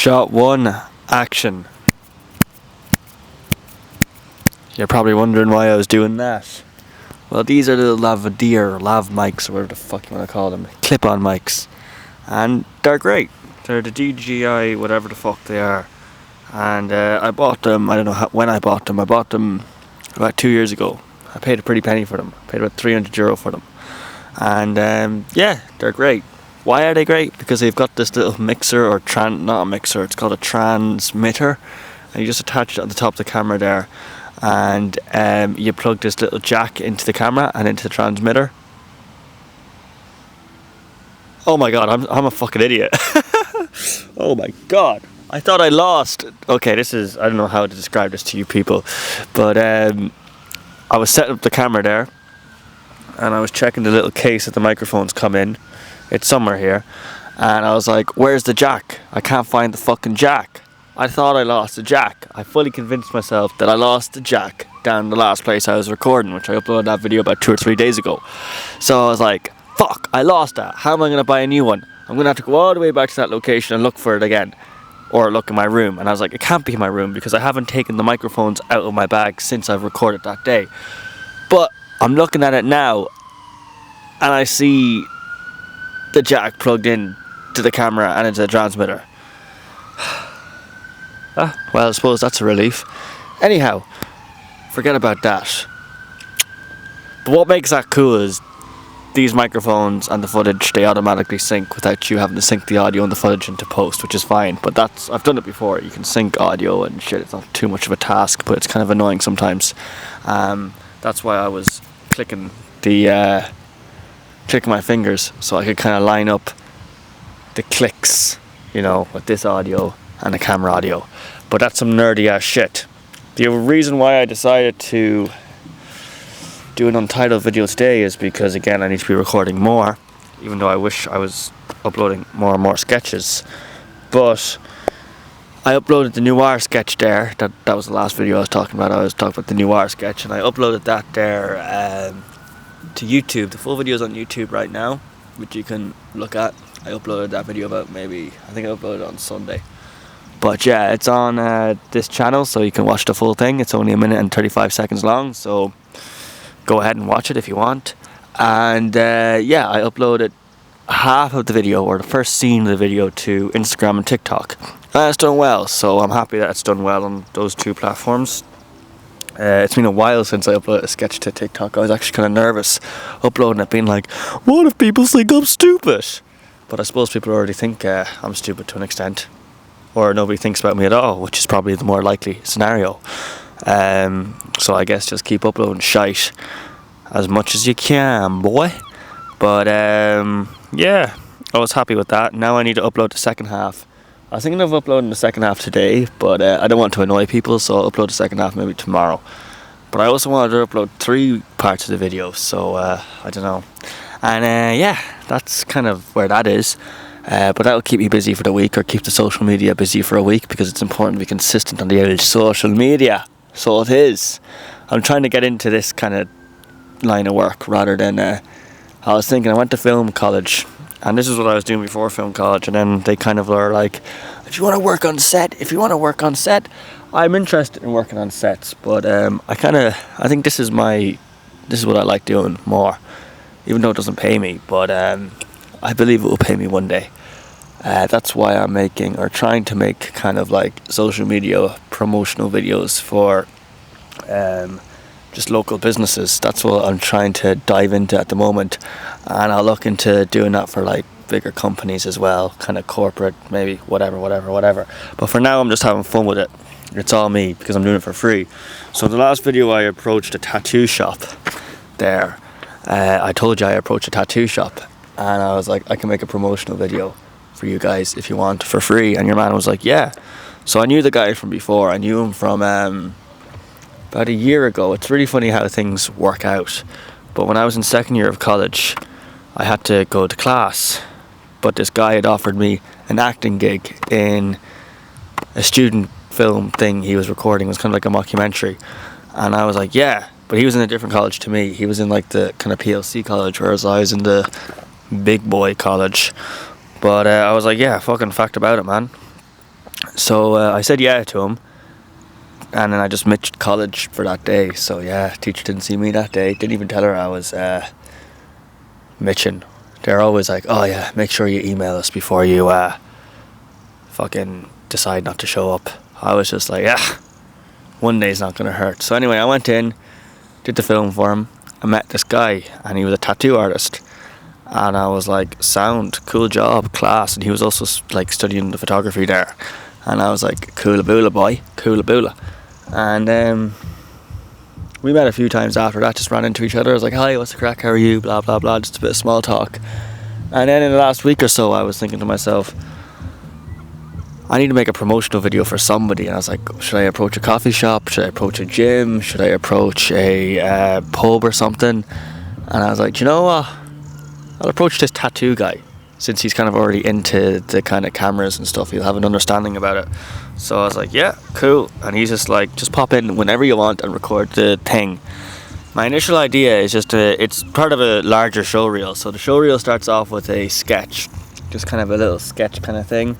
Shot one, action. You're probably wondering why I was doing that. Well, these are the lav mics, or whatever the fuck you want to call them, clip-on mics, and they're great. They're the DJI, whatever the fuck they are, and I bought them. I don't know when I bought them. I bought them about 2 years ago. I paid a pretty penny for them. I paid about €300 for them, and yeah, they're great. Why are they great? Because they've got this little mixer, or not a mixer, it's called a transmitter, and you just attach it on the top of the camera there, and you plug this little jack into the camera and into the transmitter. Oh my god, I'm a fucking idiot. Oh my god, I thought I lost. Okay, I don't know how to describe this to you people, but I was setting up the camera there, and I was checking the little case that the microphones come in. It's somewhere here, and I was like, where's the jack? I can't find the fucking jack. I thought I lost the jack. I fully convinced myself that I lost the jack down the last place I was recording, which I uploaded that video about 2 or 3 days ago. So I was like, fuck, I lost that. How am I going to buy a new one? I'm going to have to go all the way back to that location and look for it again, or look in my room. And I was like, it can't be in my room because I haven't taken the microphones out of my bag since I've recorded that day. But I'm looking at it now, and I see the jack plugged in to the camera and into the transmitter. Well, I suppose that's a relief. Anyhow, forget about that. But what makes that cool is these microphones and the footage, they automatically sync without you having to sync the audio and the footage into post, which is fine. But I've done it before. You can sync audio and shit. It's not too much of a task, but it's kind of annoying sometimes. That's why I was clicking my fingers so I could kind of line up the clicks, with this audio and the camera audio. But that's some nerdy ass shit. The reason why I decided to do an Untitled video today is because, again, I need to be recording more, even though I wish I was uploading more and more sketches. But I uploaded the Noir sketch there. That was the last video I was talking about. I was talking about the Noir sketch, and I uploaded that there to YouTube. The full video is on YouTube right now, which you can look at. I uploaded that video I think I uploaded it on Sunday. But yeah, it's on this channel, so you can watch the full thing. It's only 1 minute and 35 seconds long, so go ahead and watch it if you want. And yeah, I uploaded half of the video, or the first scene of the video, to Instagram and TikTok. And it's done well, so I'm happy that it's done well on those two platforms. It's been a while since I uploaded a sketch to TikTok. I was actually kind of nervous uploading it, being like, what if people think I'm stupid? But I suppose people already think I'm stupid to an extent, or nobody thinks about me at all, which is probably the more likely scenario. So I guess just keep uploading shite as much as you can, boy. But yeah, I was happy with that. Now I need to upload the second half. I was thinking of uploading the second half today, but I don't want to annoy people, so I'll upload the second half maybe tomorrow. But I also wanted to upload 3 parts of the video, so I don't know. And yeah, that's kind of where that is. But that'll keep me busy for the week, or keep the social media busy for a week, because it's important to be consistent on the old social media. So it is. I'm trying to get into this kind of line of work rather than I was thinking, I went to film college, and this is what I was doing before film college, and then they kind of were like, if you want to work on set, I'm interested in working on sets, but I think this is what I like doing more, even though it doesn't pay me, but I believe it will pay me one day. That's why I'm trying to make kind of like social media promotional videos for just local businesses. That's what I'm trying to dive into at the moment, and I'll look into doing that for like bigger companies as well, kind of corporate, maybe, whatever. But for now, I'm just having fun with it. It's all me, because I'm doing it for free. So in the last video, I approached a tattoo shop there. I told you I approached a tattoo shop, and I was like, I can make a promotional video for you guys if you want, for free. And your man was like, yeah. So I knew the guy from before. I knew him from about a year ago. It's really funny how things work out. But when I was in second year of college, I had to go to class, but this guy had offered me an acting gig in a student film thing he was recording. It was kind of like a mockumentary, and I was like, yeah. But he was in a different college to me. He was in like the kind of PLC college, whereas I was in the big boy college. But I was like, yeah, fucking fact about it, man. So I said yeah to him, and then I just mitched college for that day. So yeah, teacher didn't see me that day. Didn't even tell her I was mitching. They're always like, oh yeah, make sure you email us before you fucking decide not to show up. I was just like, yeah, one day's not gonna hurt. So anyway, I went in, did the film for him. I met this guy, and he was a tattoo artist, and I was like, sound, cool job, class. And he was also like studying the photography there, and I was like, coola-boola boy, coola-boola. And we met a few times after that, just ran into each other. I was like, hi, what's the crack, how are you, blah blah blah, just a bit of small talk. And then in the last week or so, I was thinking to myself, I need to make a promotional video for somebody. And I was like, should I approach a coffee shop? Should I approach a gym? Should I approach a pub or something? And I was like, you know what? I'll approach this tattoo guy, since he's kind of already into the kind of cameras and stuff. He'll have an understanding about it. So I was like, yeah, cool. And he's just like, just pop in whenever you want and record the thing. My initial idea is just it's part of a larger show reel. So the show reel starts off with a sketch, just kind of a little sketch kind of thing.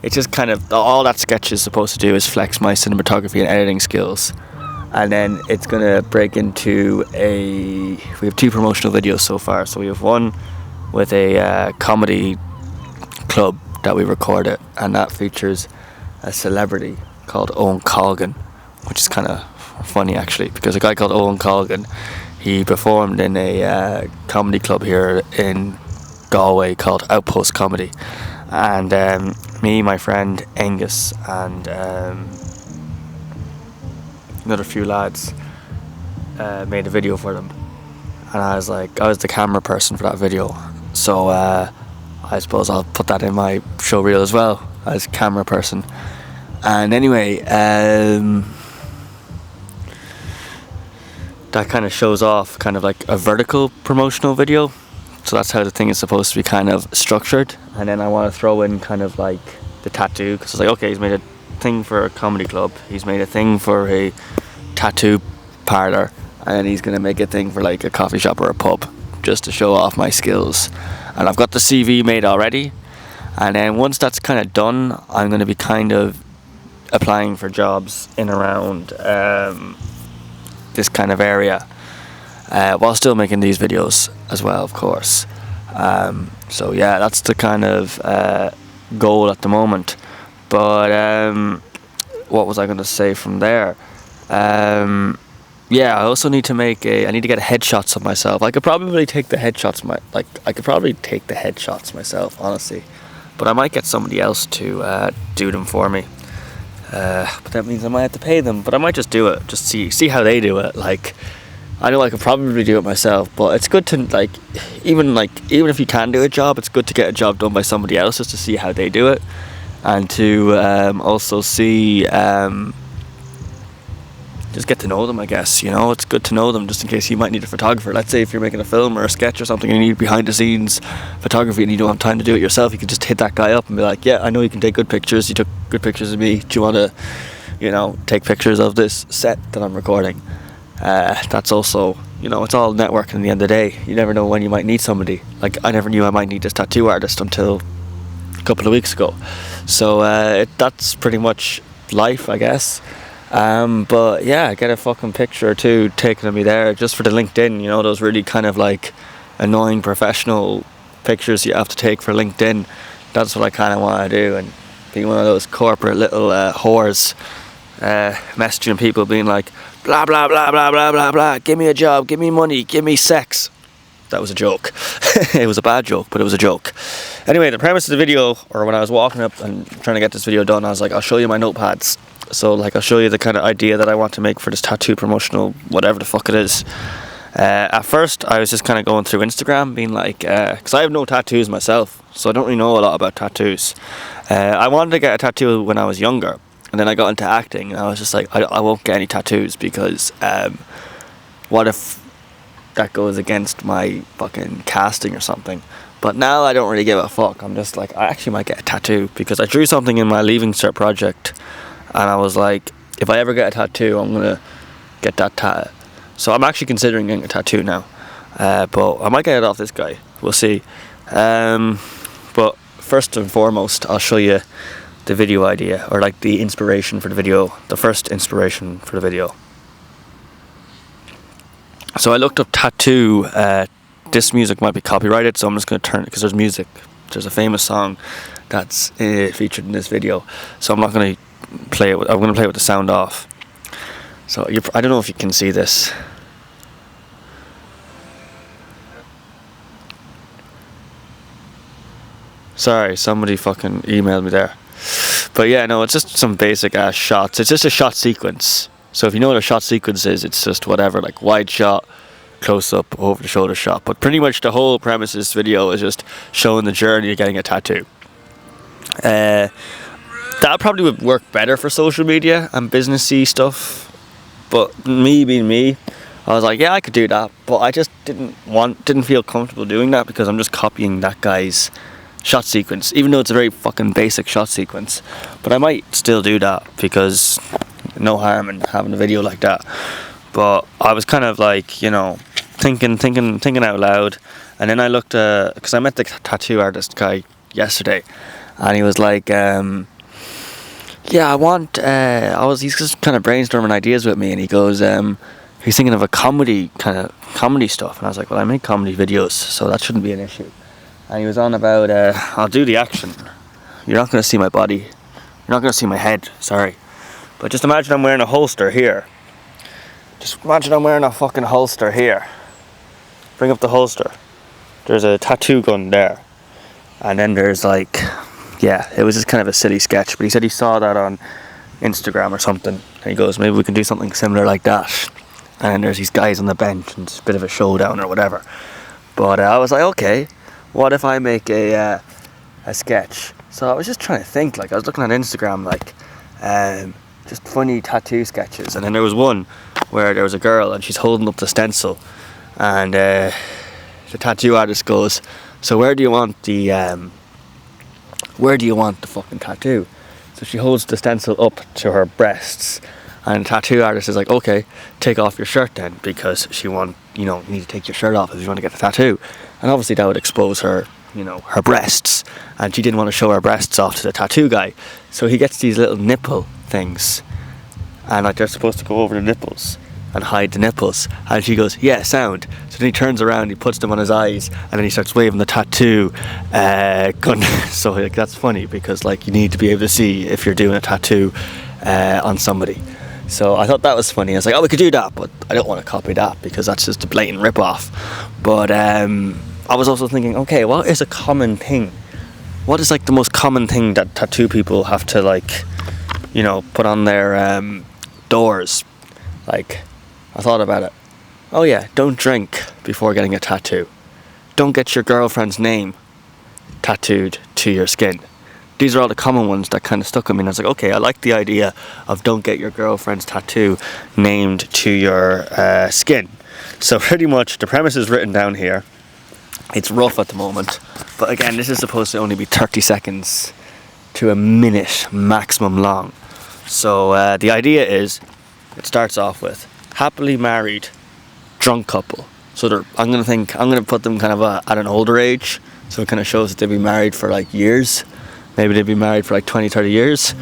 It's just kind of, all that sketch is supposed to do is flex my cinematography and editing skills. And then it's going to break into we have 2 promotional videos so far. So we have one with a comedy club that we recorded, and that features a celebrity called Owen Colgan, which is kind of funny actually, because a guy called Owen Colgan, he performed in a comedy club here in Galway called Outpost Comedy, and me, my friend Angus, and another few lads made a video for them, and I was the camera person for that video. So I suppose I'll put that in my show reel as well, as camera person. And anyway, that kind of shows off kind of like a vertical promotional video. So that's how the thing is supposed to be kind of structured. And then I want to throw in kind of like the tattoo, because it's like, okay, he's made a thing for a comedy club, he's made a thing for a tattoo parlor, and then he's going to make a thing for like a coffee shop or a pub, just to show off my skills. And I've got the CV made already, and then once that's kind of done, I'm going to be kind of applying for jobs in around this kind of area, while still making these videos as well, of course. So yeah, that's the kind of goal at the moment. But what was I going to say from there? Yeah, I also need to I need to get headshots of myself. I could probably take the headshots myself, honestly. But I might get somebody else to do them for me. But that means I might have to pay them. But I might just do it, just see how they do it. Like, I know I could probably do it myself, but it's good to even if you can do a job, it's good to get a job done by somebody else, just to see how they do it, and to also see. Just get to know them, I guess. You know, it's good to know them, just in case you might need a photographer. Let's say if you're making a film or a sketch or something and you need behind the scenes photography and you don't have time to do it yourself, you can just hit that guy up and be like, yeah, I know you can take good pictures, you took good pictures of me, do you want to, take pictures of this set that I'm recording? That's also, it's all networking at the end of the day. You never know when you might need somebody. Like, I never knew I might need this tattoo artist until a couple of weeks ago. So that's pretty much life, I guess. But yeah, get a fucking picture or two taken of me there, just for the LinkedIn, those really kind of like annoying professional pictures you have to take for LinkedIn. That's what I kind of want to do, and be one of those corporate little whores, messaging people being like, blah blah blah blah blah blah blah, give me a job, give me money, give me sex. That was a joke. It was a bad joke, but it was a joke. Anyway, the premise of the video, or when I was walking up and trying to get this video done, I was like, I'll show you my notepads. So I'll show you the kind of idea that I want to make for this tattoo promotional, whatever the fuck it is. At first, I was just kind of going through Instagram, being like, because I have no tattoos myself, so I don't really know a lot about tattoos. I wanted to get a tattoo when I was younger, and then I got into acting, and I was just like, I won't get any tattoos, because what if that goes against my fucking casting or something? But now I don't really give a fuck. I'm just like, I actually might get a tattoo, because I drew something in my Leaving Cert project, and I was like, if I ever get a tattoo, I'm gonna get that tattoo. So I'm actually considering getting a tattoo now, but I might get it off this guy. We'll see. But first and foremost, I'll show you the video idea, or like the inspiration for the video, the first inspiration for the video. So I looked up tattoo. This music might be copyrighted, so I'm just going to turn it, because there's a famous song that's featured in this video, so I'm not going to play it. I'm going to play it with the sound off. So I don't know if you can see this. Sorry, somebody fucking emailed me there. But yeah, no, it's just some basic ass shots. It's just a shot sequence. So if you know what a shot sequence is, it's just whatever, like wide shot, close up, over the shoulder shot. But pretty much the whole premise of this video is just showing the journey of getting a tattoo. That probably would work better for social media and businessy stuff. But me being me, I was like, yeah, I could do that. But I just didn't feel comfortable doing that, because I'm just copying that guy's shot sequence, even though it's a very fucking basic shot sequence. But I might still do that, because no harm in having a video like that. But I was kind of like, you know, thinking out loud. And then I looked, because I met the tattoo artist guy yesterday, and he was like, yeah, he's just kind of brainstorming ideas with me, and he goes, he's thinking of a comedy stuff. And I was like, well, I make comedy videos, so that shouldn't be an issue. And he was on about, I'll do the action. You're not going to see my body. You're not going to see my head, sorry. But just imagine I'm wearing a holster here. Just imagine I'm wearing a fucking holster here. Bring up the holster. There's a tattoo gun there. And then there's like, yeah, it was just kind of a silly sketch. But he said he saw that on Instagram or something. And he goes, maybe we can do something similar like that. And then there's these guys on the bench, and it's a bit of a showdown or whatever. But I was like, okay, what if I make a sketch? So I was just trying to think, like, I was looking at Instagram, like, just funny tattoo sketches. And then there was one where there was a girl, and she's holding up the stencil, and the tattoo artist goes, so where do you want the fucking tattoo? So she holds the stencil up to her breasts, and the tattoo artist is like, okay, take off your shirt then, because you need to take your shirt off if you want to get the tattoo. And obviously that would expose her, her breasts, and she didn't want to show her breasts off to the tattoo guy. So he gets these little nipple things, and like they're supposed to go over the nipples and hide the nipples. And she goes, yeah, sound. So then he turns around, he puts them on his eyes, and then he starts waving the tattoo gun. So like, that's funny, because like you need to be able to see if you're doing a tattoo on somebody. So I thought that was funny. I was like, oh, we could do that, but I don't want to copy that, because that's just a blatant rip-off. But I was also thinking, okay, what is a common thing? What is like the most common thing that tattoo people have to like, put on their doors? Like, I thought about it. Oh yeah, don't drink before getting a tattoo. Don't get your girlfriend's name tattooed to your skin. These are all the common ones that kind of stuck with me. And I was like, okay, I like the idea of don't get your girlfriend's tattoo named to your skin. So pretty much the premise is written down here. It's rough at the moment. But again, this is supposed to only be 30 seconds to a minute maximum long. So the idea is, it starts off with happily married drunk couple. So I'm going to put them kind of at an older age. So it kind of shows that they've been married for like years. Maybe they've been married for like 20, 30 years.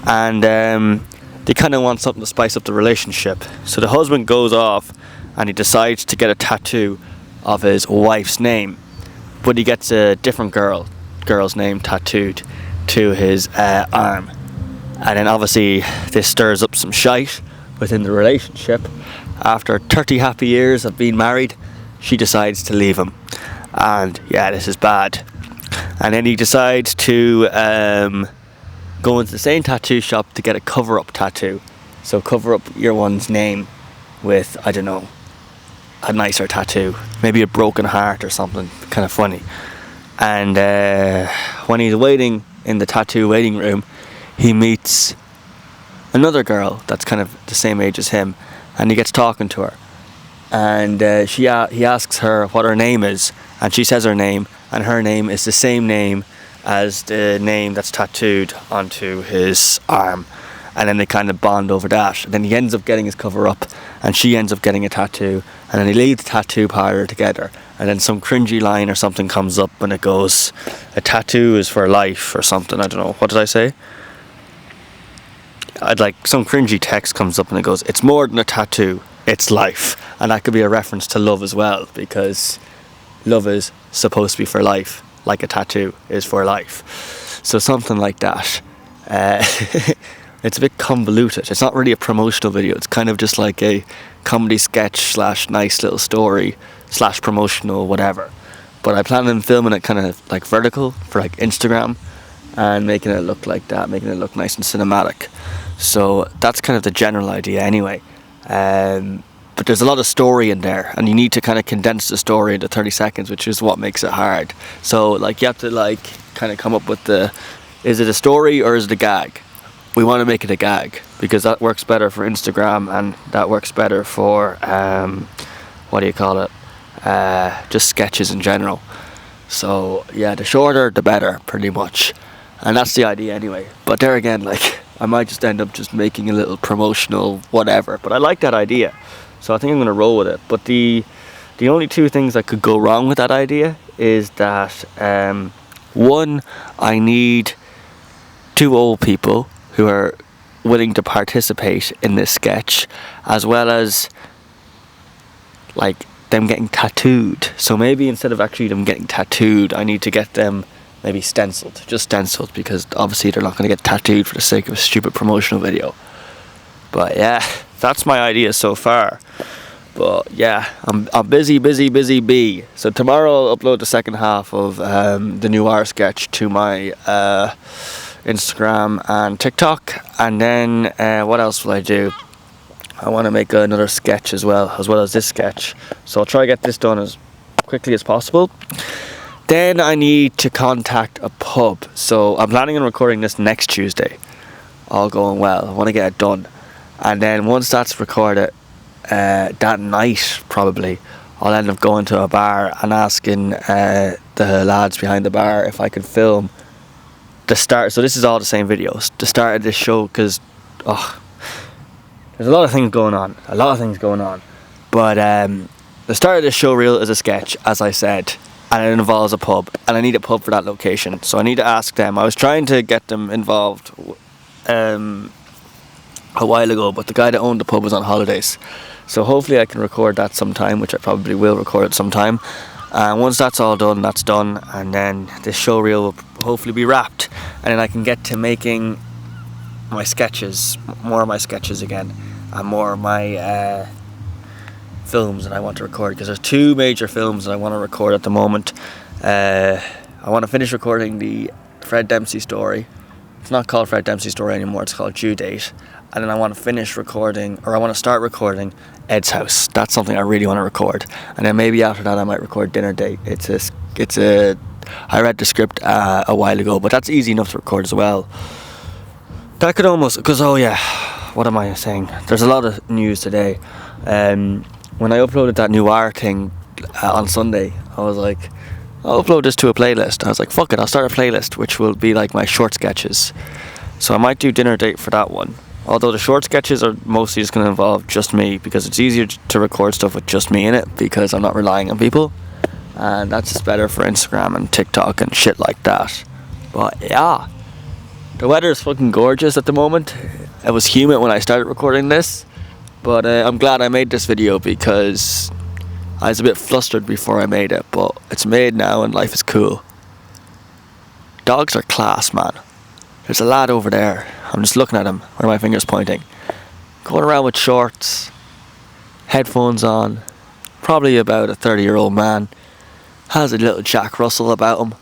And they kind of want something to spice up the relationship. So the husband goes off and he decides to get a tattoo of his wife's name. But he gets a different girl's name tattooed to his arm. And then obviously this stirs up some shite within the relationship. After 30 happy years of being married, she decides to leave him. And yeah, this is bad. And then he decides to go into the same tattoo shop to get a cover-up tattoo. So cover up your one's name with, I don't know, a nicer tattoo. Maybe a broken heart or something kind of funny. And when he's waiting in the tattoo waiting room, he meets another girl that's kind of the same age as him. And he gets talking to her. And he asks her what her name is. And she says her name. And her name is the same name as the name that's tattooed onto his arm. And then they kind of bond over that. And then he ends up getting his cover up, and she ends up getting a tattoo. And then they leave the tattoo parlor together. and then some cringy line or something comes up and it goes, a tattoo is for life or something. I don't know, what did I say? I'd like some cringy text comes up and it goes, it's more than a tattoo, it's life. And that could be a reference to love as well, because love is supposed to be for life, like a tattoo is for life. So something like that. It's a bit convoluted. It's not really a promotional video. It's kind of just like a comedy sketch / nice little story / promotional whatever. But I plan on filming it kind of like vertical for like Instagram and making it look like that, making it look nice and cinematic. So that's kind of the general idea anyway. But there's a lot of story in there, and you need to kind of condense the story into 30 seconds, which is what makes it hard. So like you have to like kind of come up with is it a story or is it a gag? We want to make it a gag because that works better for Instagram and that works better for just sketches in general. So yeah, the shorter the better, pretty much. And that's the idea anyway. But there again, like, I might just end up just making a little promotional whatever. But I like that idea, so I think I'm going to roll with it. But the only two things that could go wrong with that idea is that one, I need 2 old people who are willing to participate in this sketch, as well as like them getting tattooed. So maybe instead of actually them getting tattooed, I need to get them maybe stenciled, because obviously they're not going to get tattooed for the sake of a stupid promotional video. But yeah, that's my idea so far. But yeah, I'm busy bee. So tomorrow I'll upload the second half of the new R sketch to my Instagram and TikTok, and then what else will I do? I want to make another sketch as well as this sketch. So I'll try to get this done as quickly as possible. Then I need to contact a pub. So I'm planning on recording this next Tuesday, all going well. I want to get it done, and then once that's recorded, that night probably I'll end up going to a bar and asking the lads behind the bar if I could film the start. So this is all the same videos, the start of this show, because there's a lot of things going on. But the start of this show reel is a sketch, as I said, and it involves a pub, and I need a pub for that location. So I need to ask them. I was trying to get them involved a while ago, but the guy that owned the pub was on holidays. So hopefully I can record that sometime, which I probably will record it sometime. And once that's all done, that's done, and then this show reel will hopefully be wrapped, and then I can get to making my sketches, more of my sketches again, and more of my films that I want to record, because there's 2 major films that I want to record at the moment. I want to finish recording the Fred Dempsey story. It's not called Fred Dempsey story anymore, it's called Due Date. And then I want to start recording Ed's House. That's something I really want to record. And then maybe after that I might record Dinner Date. I read the script a while ago, but that's easy enough to record as well. That could almost, because what am I saying? There's a lot of news today. When I uploaded that new R thing on Sunday, I was like, I'll upload this to a playlist. I was like, fuck it, I'll start a playlist which will be like my short sketches. So I might do Dinner Date for that one. Although the short sketches are mostly just going to involve just me, because it's easier to record stuff with just me in it, because I'm not relying on people. And that's just better for Instagram and TikTok and shit like that. But yeah, the weather is fucking gorgeous at the moment. It was humid when I started recording this, but I'm glad I made this video, because I was a bit flustered before I made it, but it's made now and life is cool. Dogs are class, man. There's a lad over there. I'm just looking at him, where my finger's pointing. Going around with shorts, headphones on, probably about a 30-year-old man. Has a little Jack Russell about him,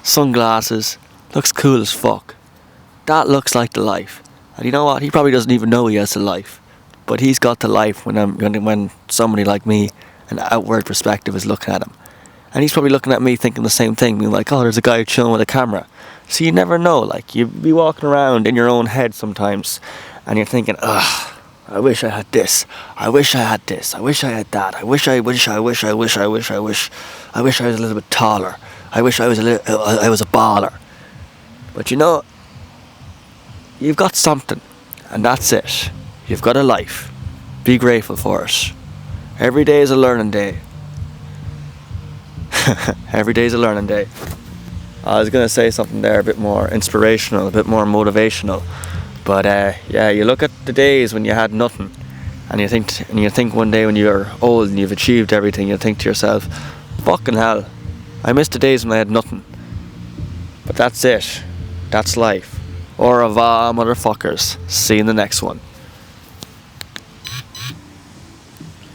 sunglasses, looks cool as fuck. That looks like the life. And you know what? He probably doesn't even know he has the life, but he's got the life when somebody like me, an outward perspective, is looking at him. And he's probably looking at me thinking the same thing, being like, oh, there's a guy chilling with a camera. So you never know, like, you be walking around in your own head sometimes, and you're thinking, ugh, I wish I had this, I wish I had this, I wish I had that, I wish I was a little bit taller, I wish I was a baller. But you know, you've got something, and that's it. You've got a life. Be grateful for it. Every day is a learning day. Every day's a learning day. I was going to say something there a bit more inspirational, a bit more motivational. But yeah, you look at the days when you had nothing, and you think one day when you're old and you've achieved everything, you think to yourself, fucking hell, I miss the days when I had nothing. But that's it. That's life. Au revoir, motherfuckers. See you in the next one.